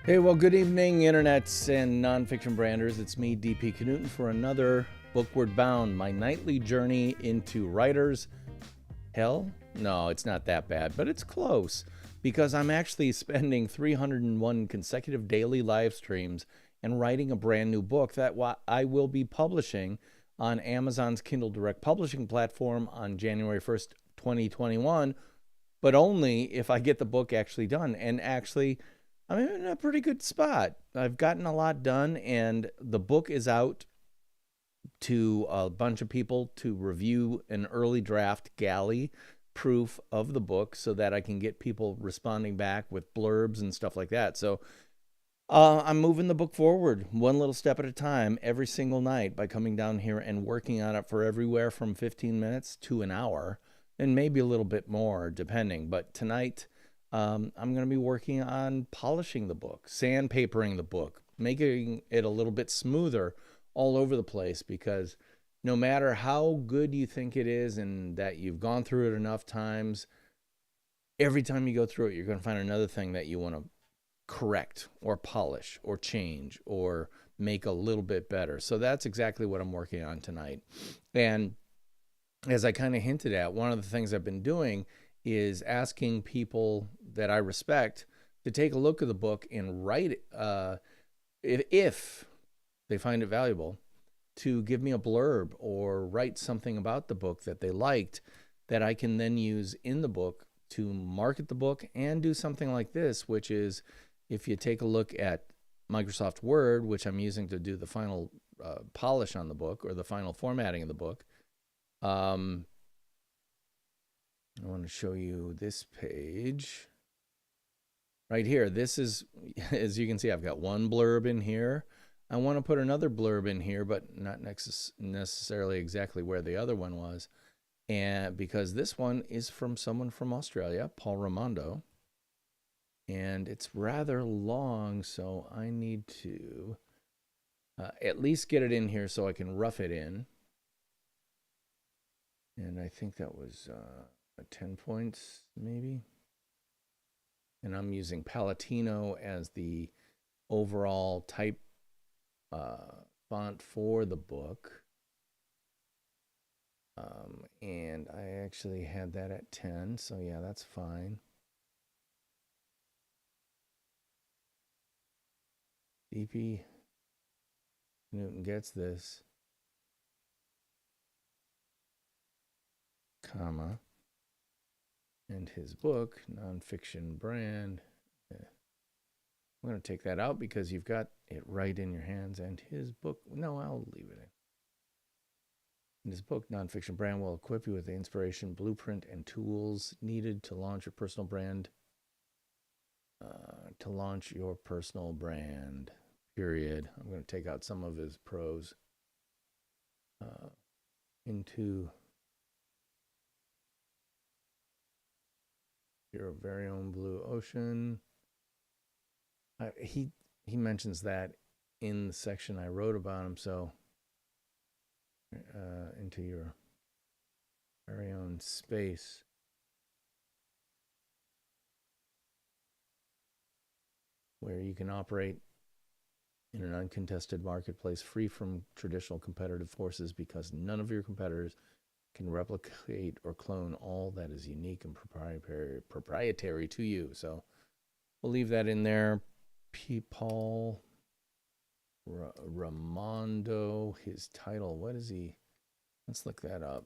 Hey, well, good evening, internets and nonfiction branders. It's me, DP Knudten, for another Bookward Bound, my nightly journey into writers' hell. No, it's not that bad, but it's close because I'm actually spending 301 consecutive daily live streams and writing a brand new book that I will be publishing on Amazon's Kindle Direct Publishing platform on January 1st, 2021, but only if I get the book actually done. And actually, I'm in a pretty good spot. I've gotten a lot done, and the book is out to a bunch of people to review an early draft galley proof of the book so that I can get people responding back with blurbs and stuff like that. So I'm moving the book forward one little step at a time every single night by coming down here and working on it for everywhere from 15 minutes to an hour and maybe a little bit more depending. But tonight, I'm going to be working on polishing the book, sandpapering the book, making it a little bit smoother all over the place, because no matter how good you think it is and that you've gone through it enough times, every time you go through it, you're going to find another thing that you want to correct or polish or change or make a little bit better. So that's exactly what I'm working on tonight. And as I kind of hinted at, one of the things I've been doing is asking people that I respect to take a look at the book and write, if they find it valuable, to give me a blurb or write something about the book that they liked that I can then use in the book to market the book and do something like this, which is, if you take a look at Microsoft Word, which I'm using to do the final polish on the book or the final formatting of the book, I want to show you this page right here. This is, as you can see, I've got one blurb in here. I want to put another blurb in here, but not necessarily exactly where the other one was. And because this one is from someone from Australia, Paul Raimondo, and it's rather long, so I need to at least get it in here so I can rough it in. And I think that was 10 points, maybe. And I'm using Palatino as the overall type font for the book. And I actually had that at 10, so yeah, that's fine. DP Knudten gets this, comma, and his book, Nonfiction Brand. I'm going to take that out because you've got it right in your hands, and his book, no, I'll leave it in. In his book, Nonfiction Brand, will equip you with the inspiration, blueprint, and tools needed to launch your personal brand. Period. I'm going to take out some of his prose into your very own blue ocean. He mentions that in the section I wrote about him. So into your very own space. Where you can operate in an uncontested marketplace free from traditional competitive forces, because none of your competitors can replicate or clone all that is unique and proprietary to you. So we'll leave that in there. Paul Raimondo, his title, what is he? Let's look that up.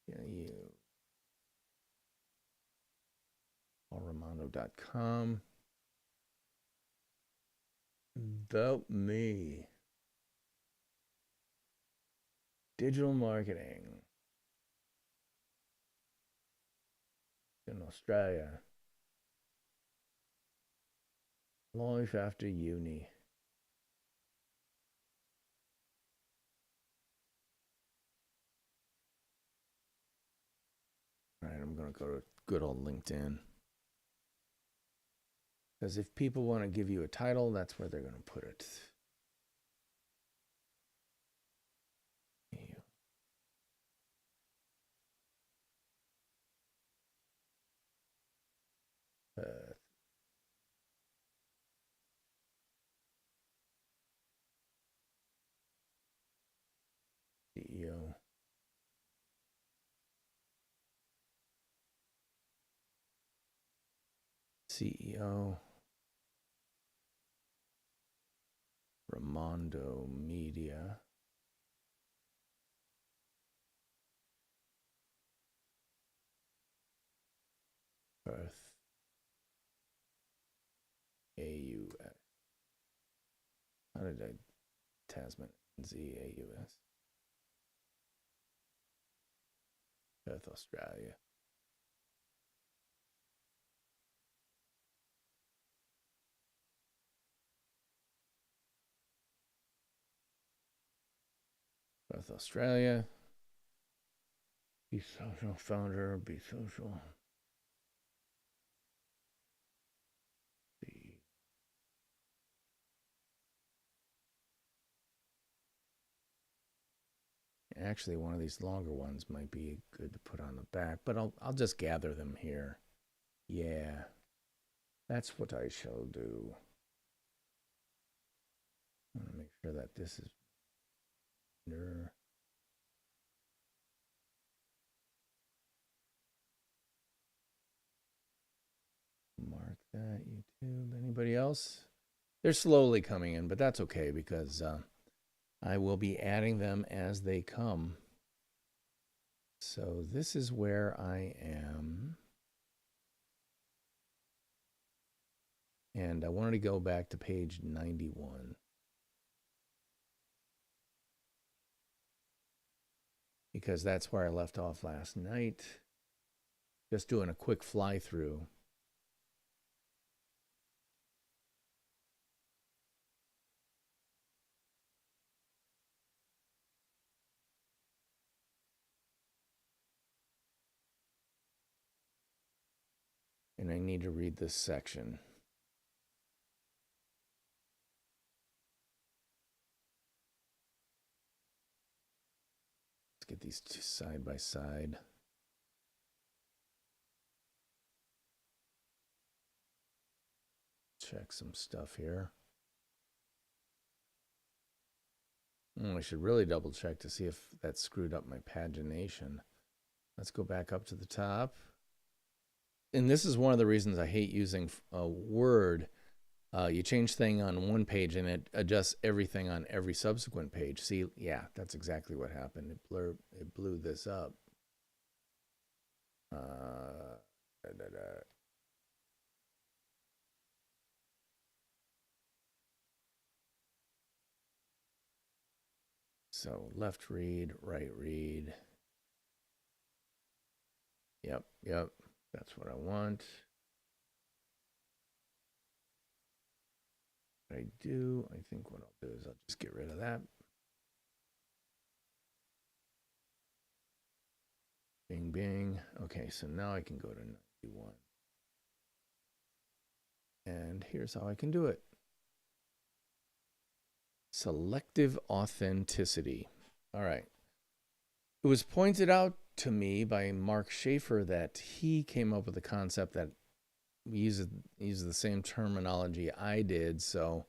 Yeah, paulraimondo.com. About me. Digital marketing in Australia. Life after uni. All right, I'm going to go to good old LinkedIn. Because if people want to give you a title, that's where they're going to put it. CEO. Ramondo Media. Perth. AUS. How did I? Tasman. ZAUS. Perth, Australia. Perth, Australia. Be Social founder. Be Social. Actually, one of these longer ones might be good to put on the back, but I'll just gather them here. Yeah, that's what I shall do. I want to make sure that this is under. Mark that, YouTube. Anybody else? They're slowly coming in, but that's okay because I will be adding them as they come. So this is where I am. And I wanted to go back to page 91. Because that's where I left off last night. Just doing a quick fly through. And I need to read this section. Let's get these two side by side. Check some stuff here. I should really double check to see if that screwed up my pagination. Let's go back up to the top. And this is one of the reasons I hate using Word. You change thing on one page and it adjusts everything on every subsequent page. See, yeah, that's exactly what happened. It blew this up. So left read, right read. Yep, that's what I want. What I think what I'll do is I'll just get rid of that. Bing, bing. Okay, so now I can go to 91. And here's how I can do it. Selective authenticity. All right. It was pointed out to me by Mark Schaefer that he came up with the concept that uses the same terminology I did. So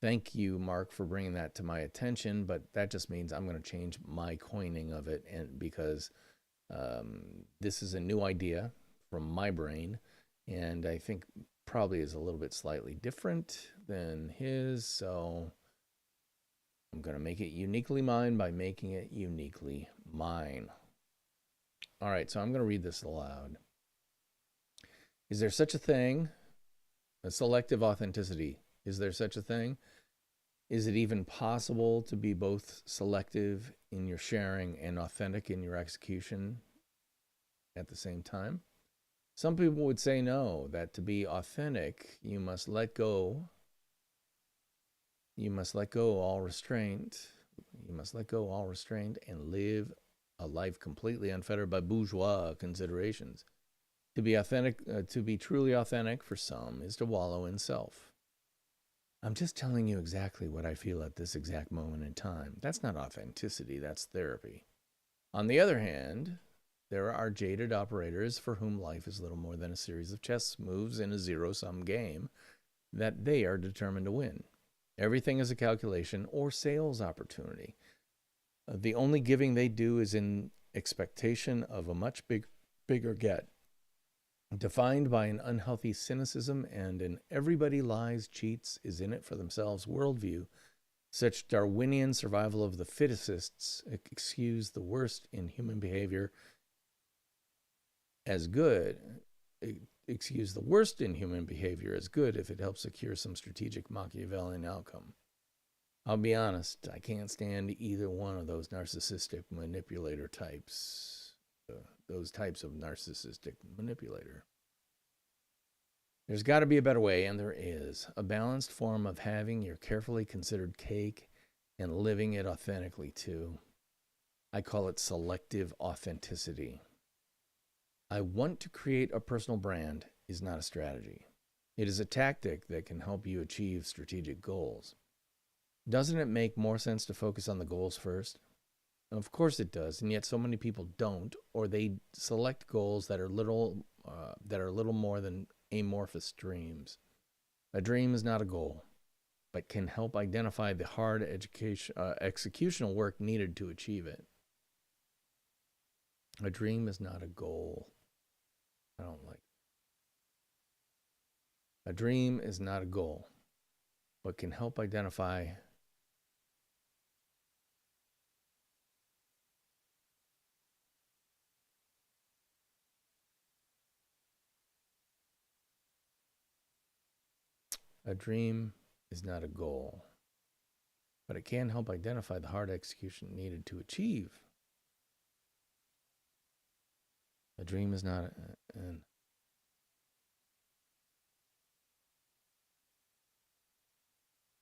thank you, Mark, for bringing that to my attention. But that just means I'm going to change my coining of it, and because this is a new idea from my brain, and I think probably is a little bit slightly different than his. So I'm going to make it uniquely mine by making it uniquely mine. All right, so I'm going to read this aloud. Is there such a thing? A selective authenticity. Is there such a thing? Is it even possible to be both selective in your sharing and authentic in your execution at the same time? Some people would say no, that to be authentic, you must let go. You must let go all restraint. You must let go all restraint and live a life completely unfettered by bourgeois considerations. To be authentic, to be truly authentic for some is to wallow in self. I'm just telling you exactly what I feel at this exact moment in time. That's not authenticity, that's therapy. On the other hand, there are jaded operators for whom life is little more than a series of chess moves in a zero-sum game that they are determined to win. Everything is a calculation or sales opportunity. The only giving they do is in expectation of a much bigger get. defined by an unhealthy cynicism and an everybody lies, cheats, is in it for themselves worldview. Such Darwinian survival of the fittest excuse the worst in human behavior as good. Excuse the worst in human behavior as good if it helps secure some strategic Machiavellian outcome. I'll be honest, I can't stand either one of those narcissistic manipulator types. Those types of narcissistic manipulator. There's got to be a better way, and there is. A balanced form of having your carefully considered cake and living it authentically too. I call it selective authenticity. I want to create a personal brand is not a strategy. It is a tactic that can help you achieve strategic goals. Doesn't it make more sense to focus on the goals first? Of course it does, and yet so many people don't, or they select goals that are little more than amorphous dreams. A dream is not a goal, but can help identify the hard executional work needed to achieve it. A dream is not a goal. I don't like it. A dream is not a goal, but can help identify a dream is not a goal, but it can help identify the hard execution needed to achieve. A dream is not an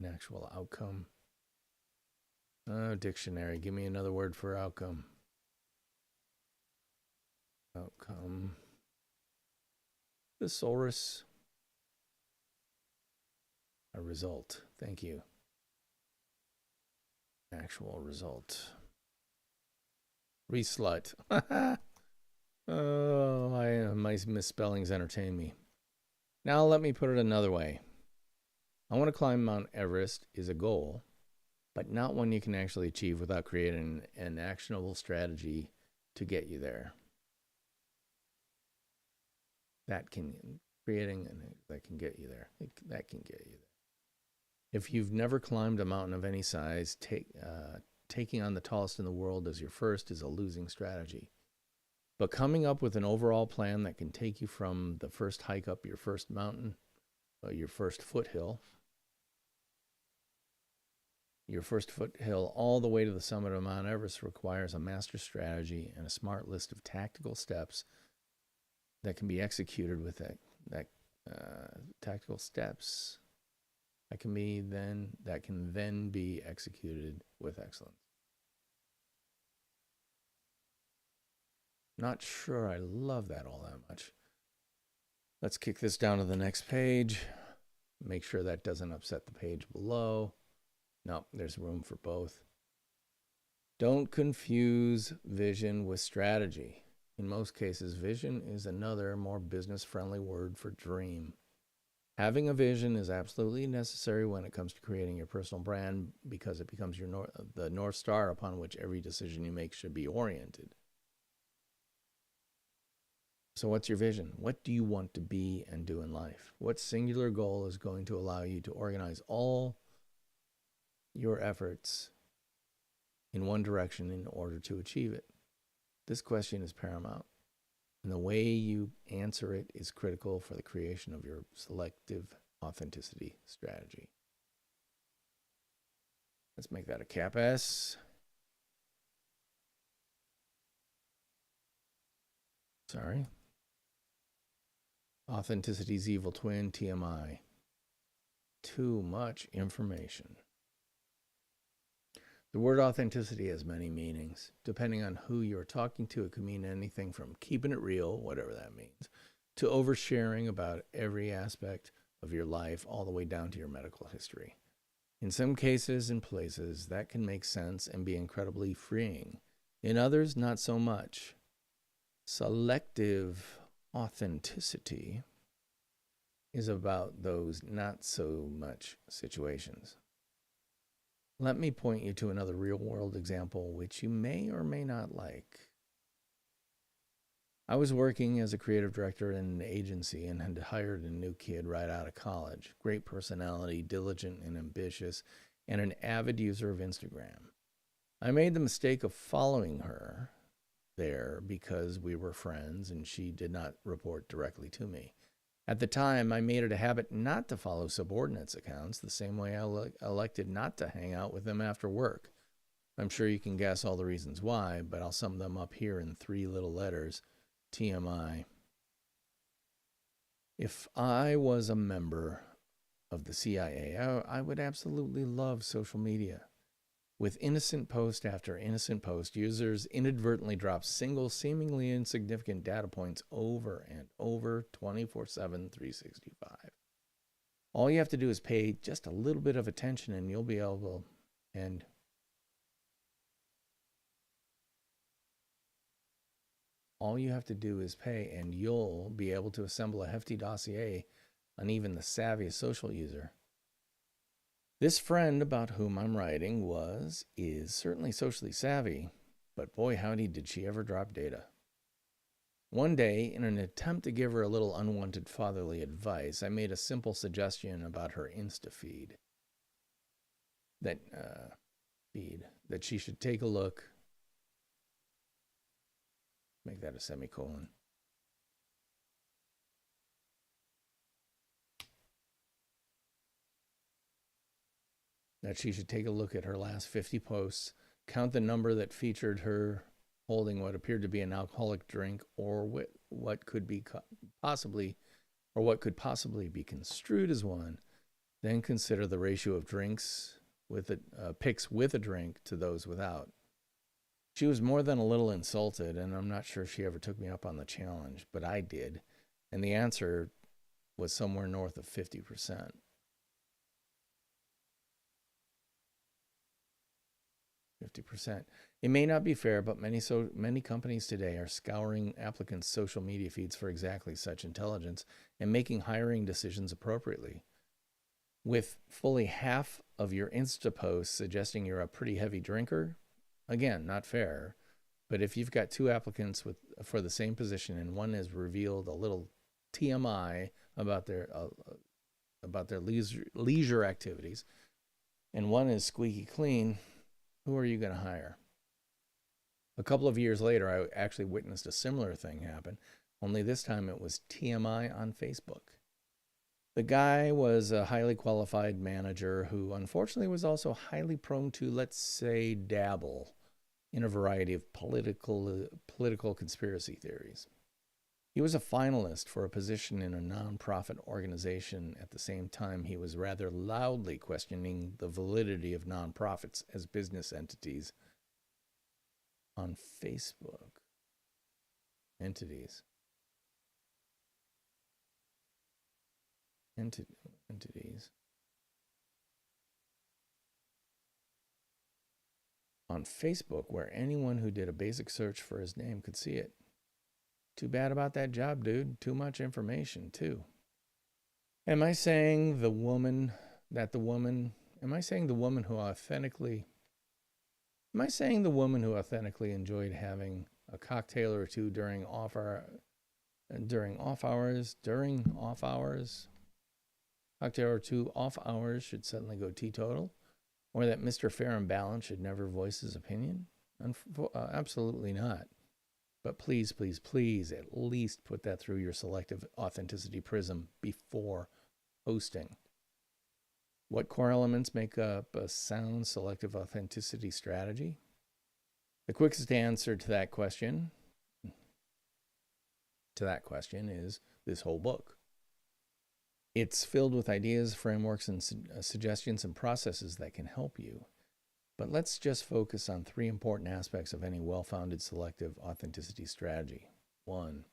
actual outcome. Oh, dictionary, give me another word for outcome. Outcome. Thesaurus. A result. Thank you. Actual result. Reslut. Oh, my misspellings entertain me. Now let me put it another way. I want to climb Mount Everest is a goal, but not one you can actually achieve without creating an actionable strategy to get you there. That can get you there. That can get you there. If you've never climbed a mountain of any size, taking on the tallest in the world as your first is a losing strategy. But coming up with an overall plan that can take you from the first hike up your first mountain, your first foothill, all the way to the summit of Mount Everest requires a master strategy and a smart list of tactical steps that can be executed with tactical steps that can then be executed with excellence. Not sure I love that all that much. Let's kick this down to the next page. Make sure that doesn't upset the page below. No, there's room for both. Don't confuse vision with strategy. In most cases, vision is another, more business-friendly word for dream. Having a vision is absolutely necessary when it comes to creating your personal brand because it becomes the North Star upon which every decision you make should be oriented. So what's your vision? What do you want to be and do in life? What singular goal is going to allow you to organize all your efforts in one direction in order to achieve it? This question is paramount, and the way you answer it is critical for the creation of your selective authenticity strategy. Let's make that a cap S. Sorry. Authenticity's evil twin, TMI. Too much information. The word authenticity has many meanings. Depending on who you're talking to, it could mean anything from keeping it real, whatever that means, to oversharing about every aspect of your life, all the way down to your medical history. In some cases and places, that can make sense and be incredibly freeing. In others, not so much. Selective authenticity is about those not so much situations. Let me point you to another real-world example which you may or may not like. I was working as a creative director in an agency and had hired a new kid right out of college. Great personality, diligent and ambitious, and an avid user of Instagram. I made the mistake of following her there because we were friends and she did not report directly to me. At the time, I made it a habit not to follow subordinates' accounts the same way I elected not to hang out with them after work. I'm sure you can guess all the reasons why, but I'll sum them up here in 3 little letters. TMI. If I was a member of the CIA, I would absolutely love social media. With innocent post after innocent post, users inadvertently drop single, seemingly insignificant data points over and over 24/7, 365. All you have to do is pay just a little bit of attention and you'll be able and all you have to do is pay and you'll be able to assemble a hefty dossier on even the savviest social user. This friend about whom I'm writing is certainly socially savvy, but boy howdy did she ever drop data. One day, in an attempt to give her a little unwanted fatherly advice, I made a simple suggestion about her Insta feed. That she should take a look. Make that a semicolon. That she should take a look at her last 50 posts, count the number that featured her holding what appeared to be an alcoholic drink or what could possibly be construed as one, then consider the ratio of pics with a drink to those without. She was more than a little insulted, and I'm not sure she ever took me up on the challenge, but I did, and the answer was somewhere north of 50%. 50%. It may not be fair, but many companies today are scouring applicants' social media feeds for exactly such intelligence and making hiring decisions appropriately. With fully half of your Insta posts suggesting you're a pretty heavy drinker, again, not fair. But if you've got 2 applicants for the same position and one has revealed a little TMI about their leisure activities, and one is squeaky clean, who are you going to hire? A couple of years later, I actually witnessed a similar thing happen, only this time it was TMI on Facebook. The guy was a highly qualified manager who unfortunately was also highly prone to, let's say, dabble in a variety of political conspiracy theories. He was a finalist for a position in a nonprofit organization. At the same time, he was rather loudly questioning the validity of nonprofits as business entities on Facebook. Entities. On Facebook, where anyone who did a basic search for his name could see it. Too bad about that job, dude. Too much information, too. Am I saying the woman who authentically enjoyed having a cocktail or two during off hours, cocktail or two off hours should suddenly go teetotal? Or that Mr. Fair and Balanced should never voice his opinion? Absolutely not. But please, please, please, at least put that through your selective authenticity prism before posting. What core elements make up a sound selective authenticity strategy? The quickest answer to that question is this whole book. It's filled with ideas, frameworks, and suggestions and processes that can help you. But let's just focus on 3 important aspects of any well-founded selective authenticity strategy. 1,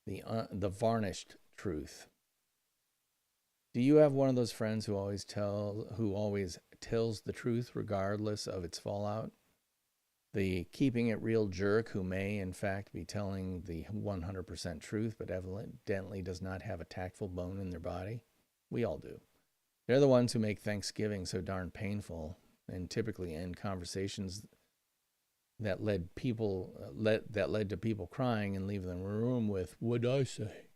the varnished truth. Do you have one of those friends who always tells the truth regardless of its fallout? The keeping it real jerk who may, in fact, be telling the 100% truth, but evidently does not have a tactful bone in their body? We all do. They're the ones who make Thanksgiving so darn painful and typically end conversations that led to people crying and leaving the room with, "What'd I say?"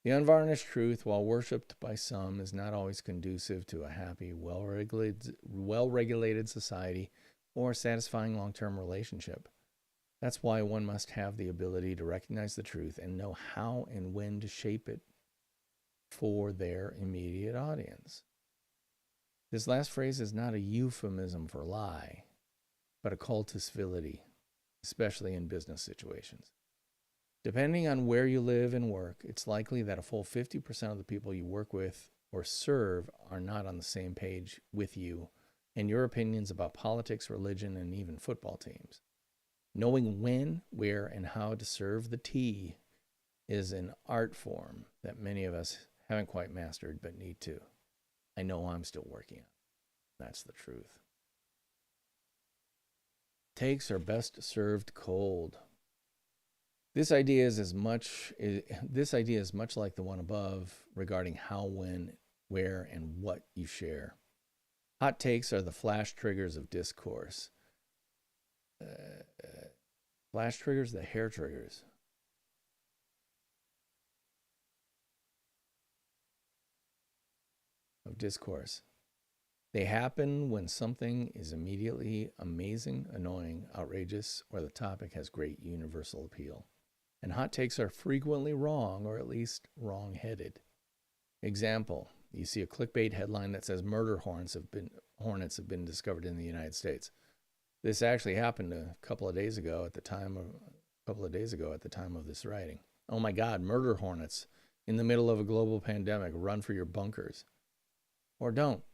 The unvarnished truth, while worshipped by some, is not always conducive to a happy, well-regulated society or satisfying long-term relationship. That's why one must have the ability to recognize the truth and know how and when to shape it for their immediate audience. This last phrase is not a euphemism for lie, but a call to civility, especially in business situations. Depending on where you live and work, it's likely that a full 50% of the people you work with or serve are not on the same page with you and your opinions about politics, religion, and even football teams. Knowing when, where, and how to serve the tea is an art form that many of us haven't quite mastered but need to. I know I'm still working on it. That's the truth. Takes are best served cold. This idea is much like the one above regarding how, when, where, and what you share. Hot takes are the flash triggers of discourse. Flash triggers, the hair triggers. Of discourse. They happen when something is immediately amazing, annoying, outrageous, or the topic has great universal appeal. And hot takes are frequently wrong, or at least wrong-headed. Example, you see a clickbait headline that says murder hornets have been discovered in the United States. This actually happened a couple of days ago at the time of this writing. Oh my God, murder hornets in the middle of a global pandemic. Run for your bunkers. Or don't.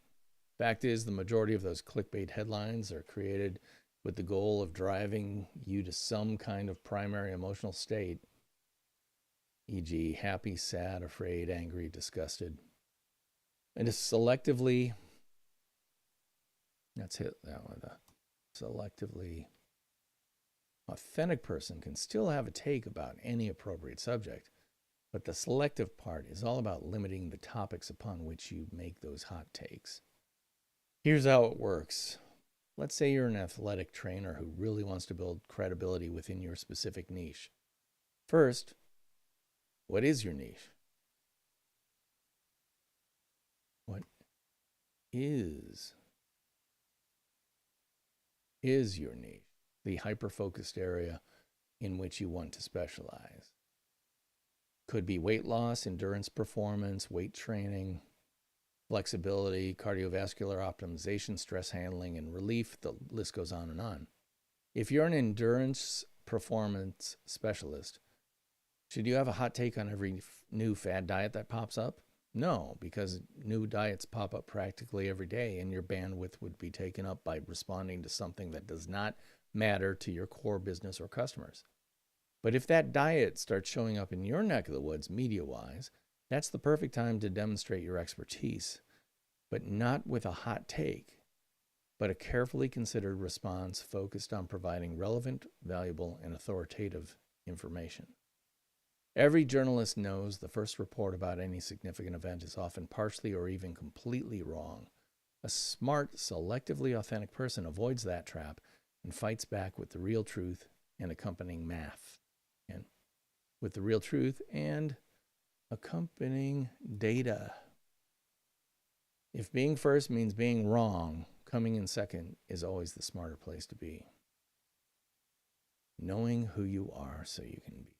Fact is, the majority of those clickbait headlines are created with the goal of driving you to some kind of primary emotional state, e.g., happy, sad, afraid, angry, disgusted. And to selectively, selectively authentic person can still have a take about any appropriate subject, but the selective part is all about limiting the topics upon which you make those hot takes. Here's how it works. Let's say you're an athletic trainer who really wants to build credibility within your specific niche. First, what is your niche? What is your niche? The hyper-focused area in which you want to specialize. Could be weight loss, endurance performance, weight training, flexibility, cardiovascular optimization, stress handling, and relief. The list goes on and on. If you're an endurance performance specialist, should you have a hot take on every new fad diet that pops up? No, because new diets pop up practically every day, and your bandwidth would be taken up by responding to something that does not matter to your core business or customers. But if that diet starts showing up in your neck of the woods, media-wise, that's the perfect time to demonstrate your expertise, but not with a hot take, but a carefully considered response focused on providing relevant, valuable, and authoritative information. Every journalist knows the first report about any significant event is often partially or even completely wrong. A smart, selectively authentic person avoids that trap and fights back with the real truth and accompanying math. And with the real truth and accompanying data. If being first means being wrong, coming in second is always the smarter place to be. Knowing who you are so you can be.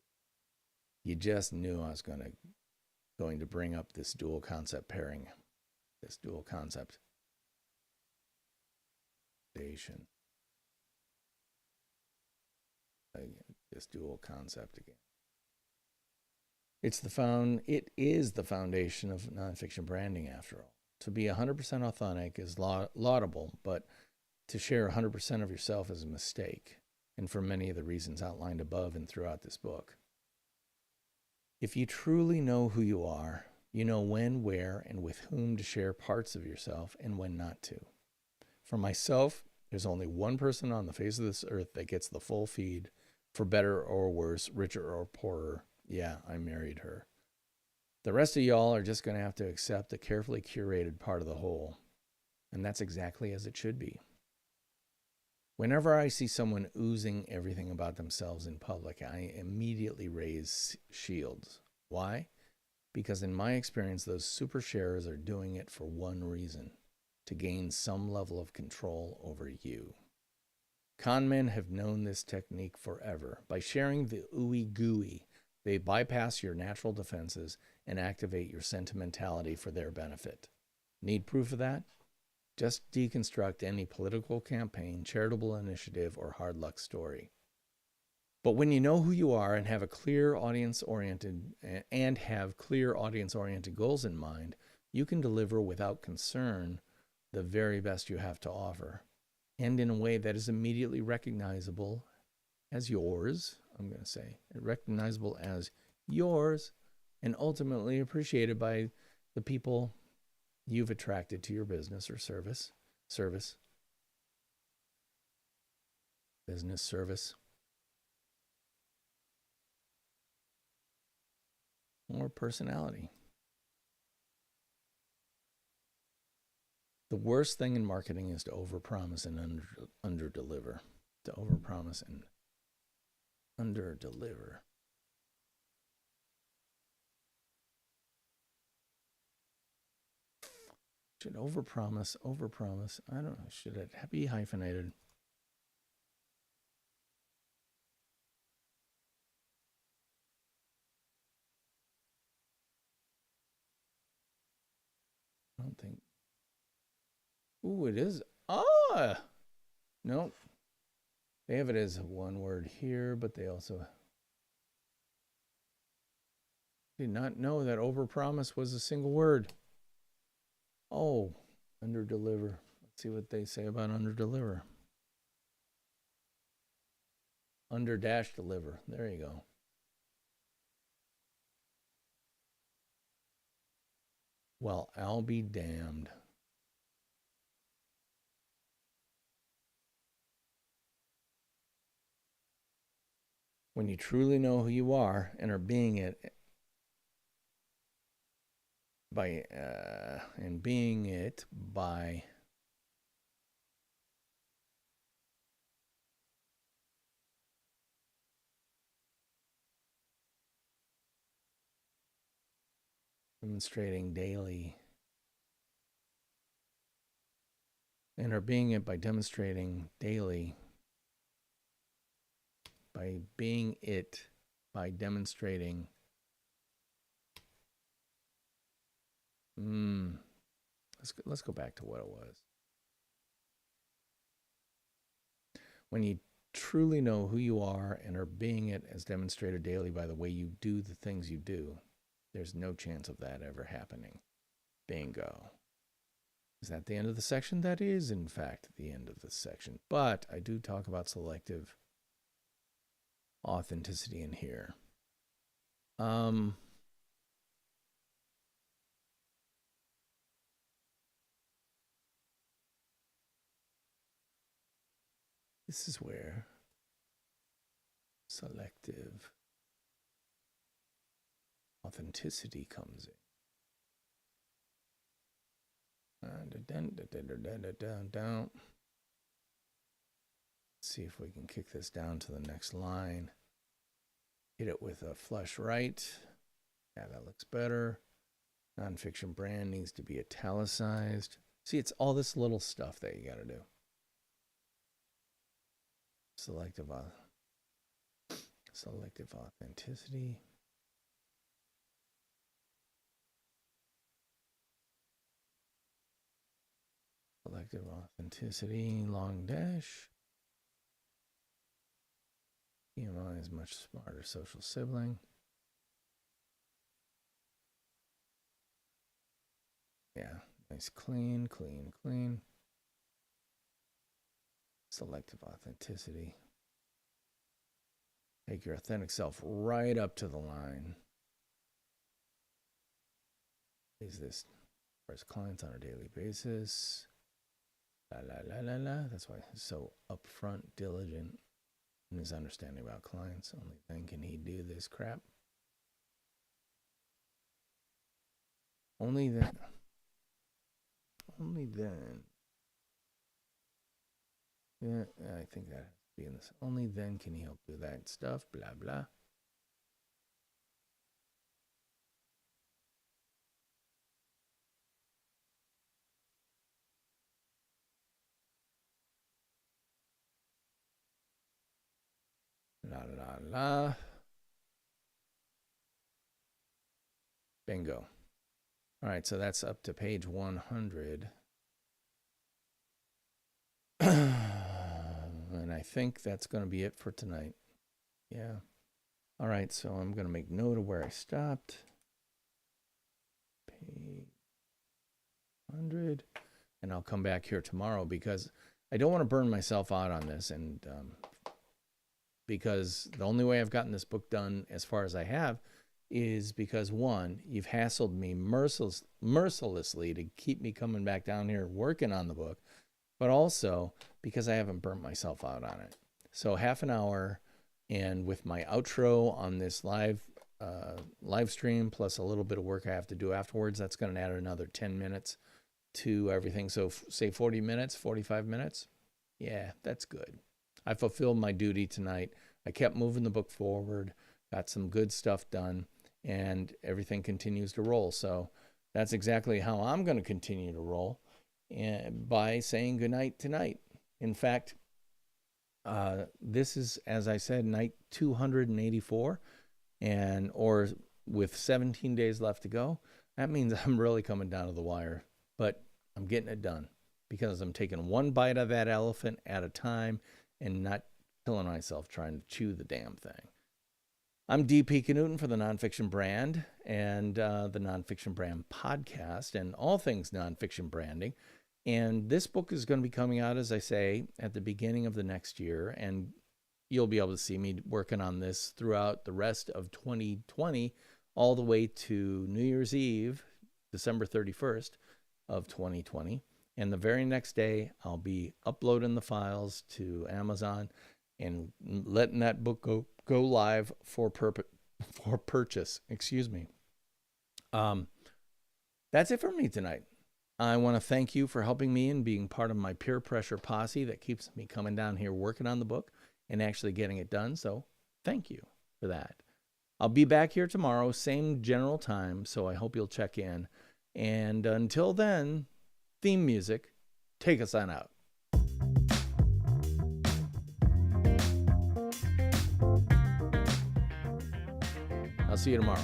You just knew I was going to bring up this dual concept pairing, this dual concept foundation. This dual concept again. It is the foundation of nonfiction branding, after all. To be 100% authentic is laudable, but to share 100% of yourself is a mistake, and for many of the reasons outlined above and throughout this book. If you truly know who you are, you know when, where, and with whom to share parts of yourself and when not to. For myself, there's only one person on the face of this earth that gets the full feed, for better or worse, richer or poorer. Yeah, I married her. The rest of y'all are just going to have to accept a carefully curated part of the whole. And that's exactly as it should be. Whenever I see someone oozing everything about themselves in public, I immediately raise shields. Why? Because in my experience, those super sharers are doing it for one reason: to gain some level of control over you. Con men have known this technique forever. By sharing the ooey gooey, they bypass your natural defenses and activate your sentimentality for their benefit. Need proof of that? Just deconstruct any political campaign, charitable initiative, or hard luck story. But when you know who you are and have clear audience-oriented goals in mind, you can deliver without concern the very best you have to offer, and in a way that is immediately recognizable as yours. I'm going to say recognizable as yours, and ultimately appreciated by the people you've attracted to your business or service, business, service, or personality. The worst thing in marketing is to overpromise and underdeliver. To overpromise and underdeliver. Should overpromise. I don't know. Should it be hyphenated? I don't think. Ooh, it is. Ah! Nope. They have it as one word here, but they also did not know that overpromise was a single word. Oh, underdeliver. Let's see what they say about underdeliver. Under-deliver. There you go. Well, I'll be damned. When you truly know who you are and are being it by demonstrating daily, and are being it by demonstrating daily, by being it by demonstrating. Let's go back to what it was. When you truly know who you are and are being it as demonstrated daily by the way you do the things you do, there's no chance of that ever happening. Bingo. Is that the end of the section? That is, in fact, the end of the section. But I do talk about selective authenticity in here. This is where selective authenticity comes in. Let's see if we can kick this down to the next line. Hit it with a flush right. Yeah, that looks better. Nonfiction brand needs to be italicized. See, it's all this little stuff that you got to do. Selective authenticity. Selective authenticity, long dash. PMI is much smarter social sibling. Yeah, nice, clean. Selective authenticity. Take your authentic self right up to the line. Is this for his clients on a daily basis? That's why he's so upfront, diligent in his understanding about clients. Only then can he do this crap. Only then I think that has to be in this. Only then can he help do that stuff. Blah, blah. La, la, la. Bingo. All right, so that's up to page 100. And I think that's going to be it for tonight. Yeah. All right, so I'm going to make note of where I stopped. Page 100. And I'll come back here tomorrow because I don't want to burn myself out on this. And because the only way I've gotten this book done as far as I have is because, one, you've hassled me mercilessly to keep me coming back down here working on the book, but also because I haven't burnt myself out on it. So half an hour, and with my outro on this live stream, plus a little bit of work I have to do afterwards, that's going to add another 10 minutes to everything. So say 40 minutes, 45 minutes. Yeah, that's good. I fulfilled my duty tonight. I kept moving the book forward, got some good stuff done, and everything continues to roll. So that's exactly how I'm going to continue to roll, and by saying goodnight tonight. In fact, this is, as I said, night 284, or with 17 days left to go. That means I'm really coming down to the wire, but I'm getting it done because I'm taking one bite of that elephant at a time and not killing myself trying to chew the damn thing. I'm DP Knudten for the Nonfiction Brand and the Nonfiction Brand podcast and all things nonfiction branding. And this book is going to be coming out, as I say, at the beginning of the next year. And you'll be able to see me working on this throughout the rest of 2020, all the way to New Year's Eve, December 31st of 2020. And the very next day, I'll be uploading the files to Amazon and letting that book go live for purchase. Excuse me. That's it for me tonight. I want to thank you for helping me and being part of my peer pressure posse that keeps me coming down here working on the book and actually getting it done. So thank you for that. I'll be back here tomorrow, same general time, so I hope you'll check in. And until then, theme music, take us on out. I'll see you tomorrow.